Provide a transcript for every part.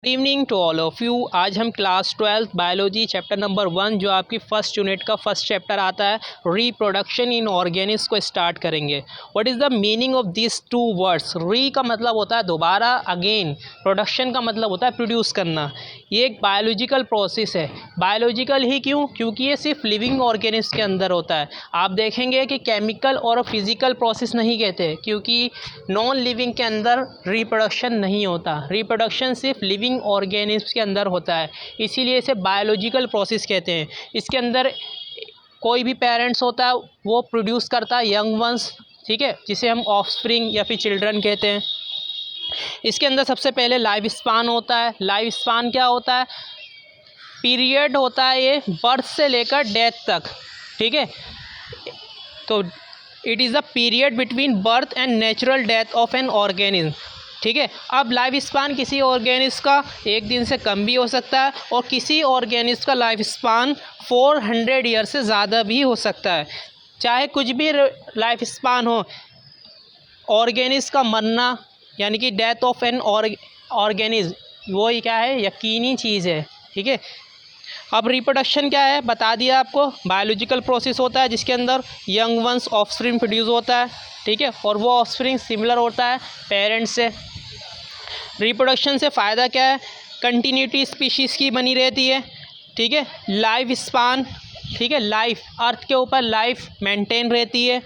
Good evening to all of you. आज हम class 12 biology chapter number 1 जो आपकी फर्स्ट यूनिट का फर्स्ट चैप्टर आता है रिप्रोडक्शन इन ऑर्गेनिज्म को स्टार्ट करेंगे। What is the meaning of this two words? Re का मतलब होता है दोबारा, अगेन। प्रोडक्शन का मतलब होता है प्रोड्यूस करना। ये एक बायोलॉजिकल प्रोसेस है। बायोलॉजिकल ही क्यों? क्योंकि ये सिर्फ लिविंग ऑर्गेनिज्म के अंदर होता है। आप देखेंगे कि केमिकल और फिजिकल प्रोसेस नहीं कहते, क्योंकि नॉन लिविंग के अंदर रिप्रोडक्शन नहीं होता। रिप्रोडक्शन सिर्फ लिविंग ऑर्गेनिज्म के अंदर होता है, इसीलिए इसे बायोलॉजिकल प्रोसेस कहते हैं। इसके अंदर कोई भी पेरेंट्स होता है वो प्रोड्यूस करता है यंग वंस, ठीक है, जिसे हम ऑफस्प्रिंग या फिर चिल्ड्रन कहते हैं। इसके अंदर सबसे पहले लाइफ स्पान होता है। लाइफ स्पान क्या होता है? पीरियड होता है ये बर्थ से लेकर डेथ तक, ठीक है। तो it is the period between birth and natural death of an organism, ठीक है। अब लाइफ स्पान किसी ऑर्गेनिज्म का 1 दिन से कम भी हो सकता है और किसी ऑर्गेनिज्म का लाइफ स्पान 400 ईयर से ज़्यादा भी हो सकता है। चाहे कुछ भी लाइफ स्पान हो, ऑर्गेनिज्म का मरना यानी कि डेथ ऑफ एन ऑर्गेनिज्म वो ही क्या है, यकीनी चीज़ है, ठीक है। अब रिप्रोडक्शन क्या है बता दिया आपको। बायोलॉजिकल प्रोसेस होता है जिसके अंदर यंग वंस ऑफस्प्रिंग प्रोड्यूस होता है, ठीक है, और वो ऑफस्प्रिंग सिमिलर होता है पेरेंट्स से। रिप्रोडक्शन से फ़ायदा क्या है? कंटिन्यूटी स्पीशीज़ की बनी रहती है, ठीक है। लाइफ स्पान, ठीक है, लाइफ अर्थ के ऊपर लाइफ मेंटेन रहती है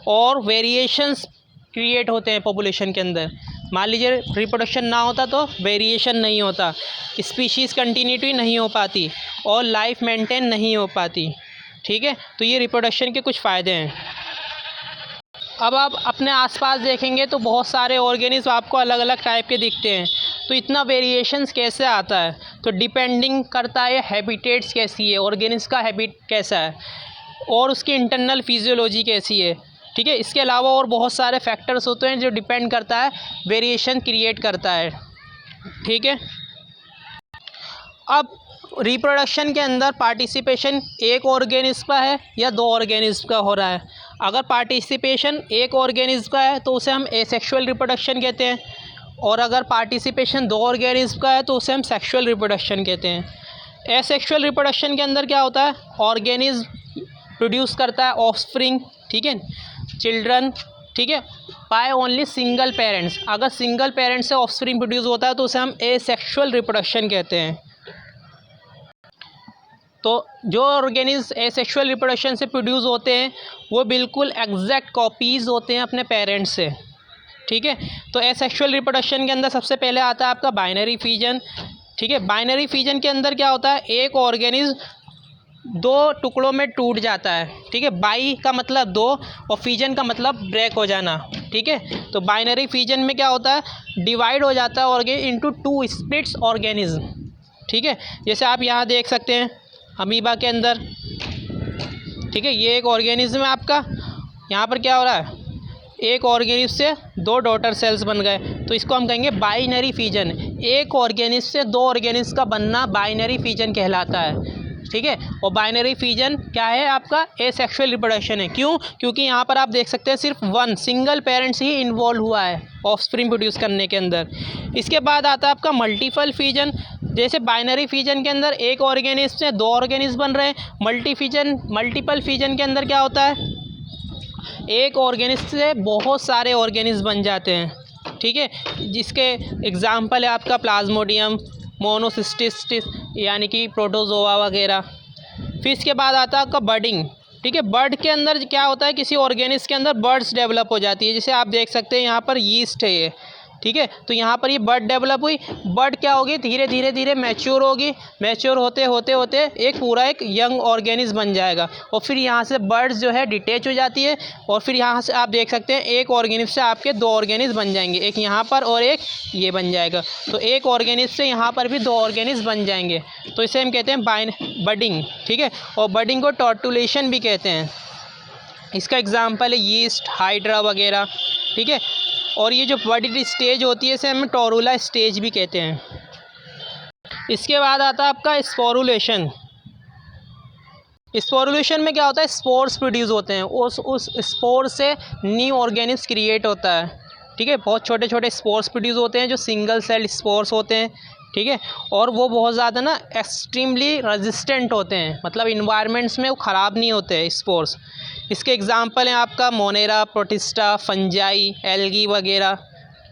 और वेरिएशंस क्रिएट होते हैं पॉपुलेशन के अंदर। मान लीजिए रिप्रोडक्शन ना होता तो वेरिएशन नहीं होता, स्पीशीज़ कंटिन्यूटी नहीं हो पाती और लाइफ मेंटेन नहीं हो पाती, ठीक है। तो ये रिप्रोडक्शन के कुछ फ़ायदे हैं। अब आप अपने आसपास देखेंगे तो बहुत सारे ऑर्गेनिज्म आपको अलग अलग टाइप के दिखते हैं। तो इतना वेरिएशंस कैसे आता है? तो डिपेंडिंग करता है हैबिटेट्स कैसी है, ऑर्गेनिज्म का हैबिट कैसा है और उसकी इंटरनल फिजियोलॉजी कैसी है, ठीक है। इसके अलावा और बहुत सारे फैक्टर्स होते हैं जो डिपेंड करता है, वेरिएशन क्रिएट करता है, ठीक है। अब रिप्रोडक्शन के अंदर पार्टिसिपेशन एक ऑर्गेनिज्म का है या 2 ऑर्गेनिज्म का हो रहा है। अगर पार्टिसिपेशन एक ऑर्गेनिज्म का है तो उसे हम एसेक्सुअल रिप्रोडक्शन कहते हैं, और अगर पार्टिसिपेशन 2 ऑर्गेनिज्म का है तो उसे हम सेक्सुअल रिप्रोडक्शन कहते हैं। एसेक्सुअल रिप्रोडक्शन के अंदर क्या होता है? ऑर्गेनिज्म प्रोड्यूस करता है ऑफस्प्रिंग, ठीक है, चिल्ड्रन, ठीक है, बाय ओनली सिंगल पेरेंट्स। अगर सिंगल पेरेंट्स से ऑफस्प्रिंग प्रोड्यूस होता है तो उसे हम एसेक्सुअल रिप्रोडक्शन कहते हैं। तो जो ऑर्गेनिज्म एसेक्सुअल रिप्रोडक्शन से प्रोड्यूस होते हैं वो बिल्कुल एग्जैक्ट कॉपीज़ होते हैं अपने पेरेंट्स से, ठीक है। तो एसेक्सुअल रिप्रोडक्शन के अंदर सबसे पहले आता है आपका बाइनरी फिजन, ठीक है। बाइनरी फिजन के अंदर क्या होता है? एक ऑर्गेनिज्म 2 टुकड़ों में टूट जाता है, ठीक है। बाई का मतलब 2 और फिजन का मतलब ब्रेक हो जाना, ठीक है। तो बाइनरी फिजन में क्या होता है? डिवाइड हो जाता है ऑर्गेन इनटू 2 स्प्लिट्स ऑर्गेनिज्म, ठीक है। जैसे आप यहाँ देख सकते हैं अमीबा के अंदर, ठीक है, ये एक ऑर्गेनिज्म है आपका। यहाँ पर क्या हो रहा है? एक ऑर्गेनिज्म से 2 डॉटर सेल्स बन गए, तो इसको हम कहेंगे बाइनरी फिजन। एक ऑर्गेनिज्म से 2 ऑर्गेनिज्म का बनना बाइनरी फिजन कहलाता है, ठीक है। और बाइनरी फिजन क्या है आपका? एसेक्सुअल रिप्रोडक्शन है। क्यों? क्योंकि यहाँ पर आप देख सकते हैं सिर्फ 1 सिंगल पेरेंट्स ही इन्वॉल्व हुआ है ऑफस्प्रिंग प्रोड्यूस करने के अंदर। इसके बाद आता है आपका मल्टीपल फिजन। जैसे बाइनरी फिजन के अंदर एक ऑर्गेनिज्म से 2 ऑर्गेनिज्म बन रहे हैं, मल्टीपल फिजन के अंदर क्या होता है? एक ऑर्गेनिज्म से बहुत सारे ऑर्गेनिज्म बन जाते हैं, ठीक है। जिसके एग्जाम्पल है आपका प्लाज्मोडियम, मोनोसिस्टिस यानी कि प्रोटोजोआ वगैरह। फिर इसके बाद आता है आपका बर्डिंग, ठीक है। बर्ड के अंदर क्या होता है? किसी ऑर्गेनिज्म के अंदर बर्ड्स डेवलप हो जाती है। जैसे आप देख सकते हैं यहाँ पर यीस्ट है ये, ठीक है। तो यहाँ पर ये बर्ड डेवलप हुई। बर्ड क्या होगी? धीरे धीरे मैच्योर होगी। मैच्योर होते होते एक पूरा एक यंग ऑर्गेनिज्म बन जाएगा और फिर यहाँ से बर्ड्स जो है डिटेच हो जाती है और फिर यहाँ से आप देख सकते हैं एक ऑर्गेनिज्म से आपके 2 ऑर्गेनिज्म बन जाएंगे, एक यहाँ पर और एक ये बन जाएगा। तो एक ऑर्गेनिज्म से यहाँ पर भी 2 ऑर्गेनिज्म बन जाएंगे, तो इसे हम कहते हैं बडिंग, ठीक है। और बडिंग को टॉर्टुलेशन भी कहते हैं। इसका एग्जाम्पल है यीस्ट, हाइड्रा वगैरह, ठीक है। और ये जो बड़ी स्टेज होती है इसे हम टोरुला स्टेज भी कहते हैं। इसके बाद आता है आपका स्पोरुलेशन। स्पोरुलेशन में क्या होता है? स्पोर्स प्रोड्यूस होते हैं, उस स्पोर से न्यू ऑर्गेनिज्म क्रिएट होता है, ठीक है। बहुत छोटे छोटे स्पोर्स प्रोड्यूस होते हैं जो सिंगल सेल स्पोर्स होते हैं, ठीक है, और वो बहुत ज़्यादा ना एक्सट्रीमली रेजिस्टेंट होते हैं, मतलब इन्वायरमेंट्स में वो ख़राब नहीं होते हैं स्पोर्स। इसके एग्जांपल हैं आपका मोनेरा, प्रोटिस्टा, फंजाई, एल्गी वगैरह।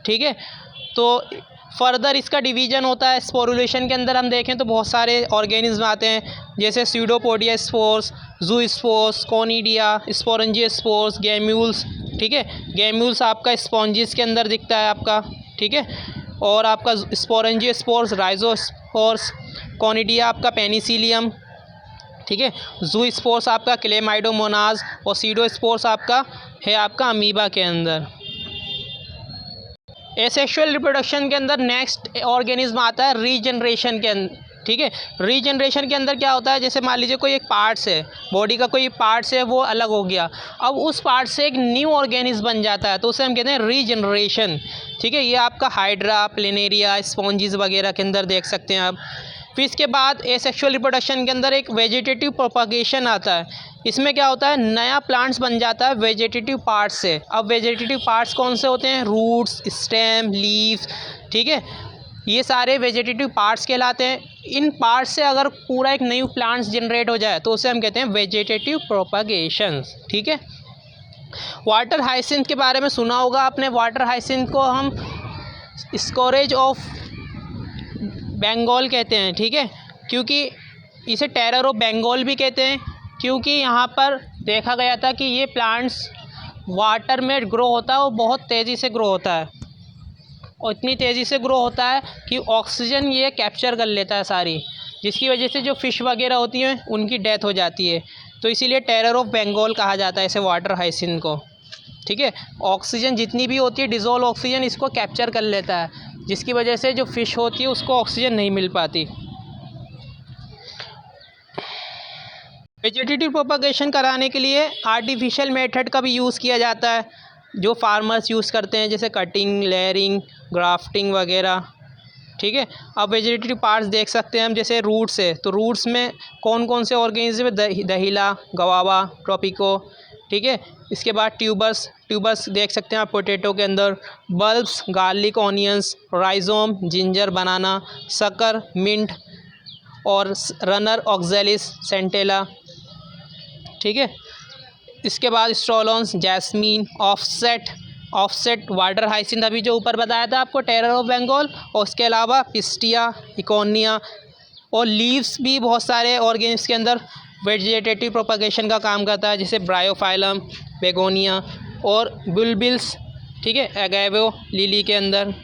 ठीक है, तो फर्दर इसका डिवीज़न होता है स्पोरुलेशन के अंदर। हम देखें तो बहुत सारे ऑर्गेनिज्म आते हैं, जैसे स्यूडोपोडिया स्पोर्स, जू स्पोर्स, कोनिडिया, स्पोरेंजिया स्पोर्स, गैम्यूल्स। ठीक है, गैम्यूल्स आपका स्पॉन्जिस के अंदर दिखता है आपका। ठीक है, और आपका स्पोरेंजिया स्पोर्स, राइजोस्पोर्स, कोनिडिया आपका पेनिसिलियम। ठीक है, जू स्पोर्स आपका क्लेमाइडोमोनाज, और सीडो स्पोर्स आपका है आपका अमीबा के अंदर। एसेक्सुअल रिप्रोडक्शन के अंदर नेक्स्ट ऑर्गेनिज्म आता है रीजनरेशन के अंदर। ठीक है, रीजनरेशन के अंदर क्या होता है, जैसे मान लीजिए कोई एक पार्ट्स है, बॉडी का कोई पार्ट्स है वो अलग हो गया, अब उस पार्ट से एक न्यू ऑर्गेनिज्म बन जाता है, तो उसे हम कहते हैं रीजनरेशन। ठीक है, ये आपका हाइड्रा, प्लेनेरिया, स्पॉन्जिस वगैरह के अंदर देख सकते हैं आप। फिर इसके बाद एसेक्सुअल रिप्रोडक्शन के अंदर एक वेजिटेटिव प्रोपगेशन आता है। इसमें क्या होता है, नया प्लांट्स बन जाता है वेजिटेटिव पार्ट्स से। अब वेजिटेटिव पार्ट्स कौन से होते हैं, रूट्स, स्टेम, लीव्स। ठीक है, ये सारे वेजिटेटिव पार्ट्स कहलाते हैं। इन पार्ट्स से अगर पूरा एक न्यू प्लांट्स जनरेट हो जाए तो उसे हम कहते हैं वेजिटेटिव प्रोपगेशंस। ठीक है, वाटर हाइसिंथ के बारे में सुना होगा आपने। वाटर हाइसिंथ को हम स्कोरेज ऑफ बंगाल कहते हैं। ठीक है, क्योंकि इसे टेरर ऑफ बंगाल भी कहते हैं, क्योंकि यहाँ पर देखा गया था कि ये प्लांट्स वाटर में ग्रो होता है, वो बहुत तेज़ी से ग्रो होता है, और इतनी तेज़ी से ग्रो होता है कि ऑक्सीजन ये कैप्चर कर लेता है सारी, जिसकी वजह से जो फ़िश वगैरह होती हैं उनकी डेथ हो जाती है। तो इसीलिए टेरर ऑफ बंगाल कहा जाता है इसे वाटर हाइसिंथ को। ठीक है, ऑक्सीजन जितनी भी होती है, डिज़ोल्व ऑक्सीजन इसको कैप्चर कर लेता है, जिसकी वजह से जो फ़िश होती है उसको ऑक्सीजन नहीं मिल पाती। वेजिटेटिव प्रोपगेशन कराने के लिए आर्टिफिशियल मेथड का भी यूज़ किया जाता है, जो फार्मर्स यूज़ करते हैं, जैसे कटिंग, लेयरिंग, ग्राफ्टिंग वगैरह। ठीक है, अब वेजिटेटिव पार्ट्स देख सकते हैं हम, जैसे रूट्स है, तो रूट्स में कौन कौन से ऑर्गेनिज्म है, दहिला, गवावा, ट्रोपिको। ठीक है, इसके बाद ट्यूबर्स देख सकते हैं आप पोटैटो के अंदर, bulbs, garlic, onions, rhizome, ginger, banana, शक्कर, मिंट, और रनर, ऑक्जेलिस, सेंटेला। ठीक है, इसके बाद स्ट्रोलोन्स, जैस्मीन, ऑफसेट वाटर हाइसिंथ अभी जो ऊपर बताया था आपको, टेरर ऑफ बंगाल, और उसके अलावा पिस्टिया, इकोनिया, और लीव्स भी बहुत सारे ऑर्गेनिज्म के अंदर वेजिटेटिव प्रोपगेशन का काम करता है, जैसे ब्रायोफाइलम, बेगोनिया, और बुलबिल्स। ठीक है, एगेवो लिली के अंदर।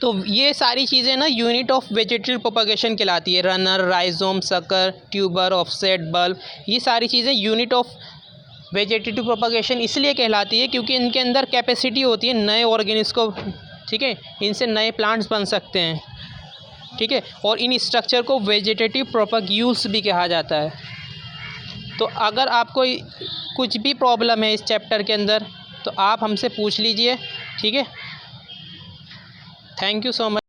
तो ये सारी चीज़ें ना यूनिट ऑफ वेजिटेटिव प्रोपगेशन कहलाती है। रनर, राइजोम, शक्कर, ट्यूबर, ऑफसेट, बल्ब, ये सारी चीज़ें यूनिट ऑफ वेजिटेटिव प्रोपगेशन इसलिए कहलाती है क्योंकि इनके अंदर कैपेसिटी होती है नए ऑर्गेनिज्म को। ठीक है, इनसे नए प्लांट्स बन सकते हैं। ठीक है, और इन स्ट्रक्चर को वेजिटेटिव प्रोपग्यूल्स भी कहा जाता है। तो अगर आपको कुछ भी प्रॉब्लम है इस चैप्टर के अंदर तो आप हमसे पूछ लीजिए। ठीक है, थैंक यू सो मच।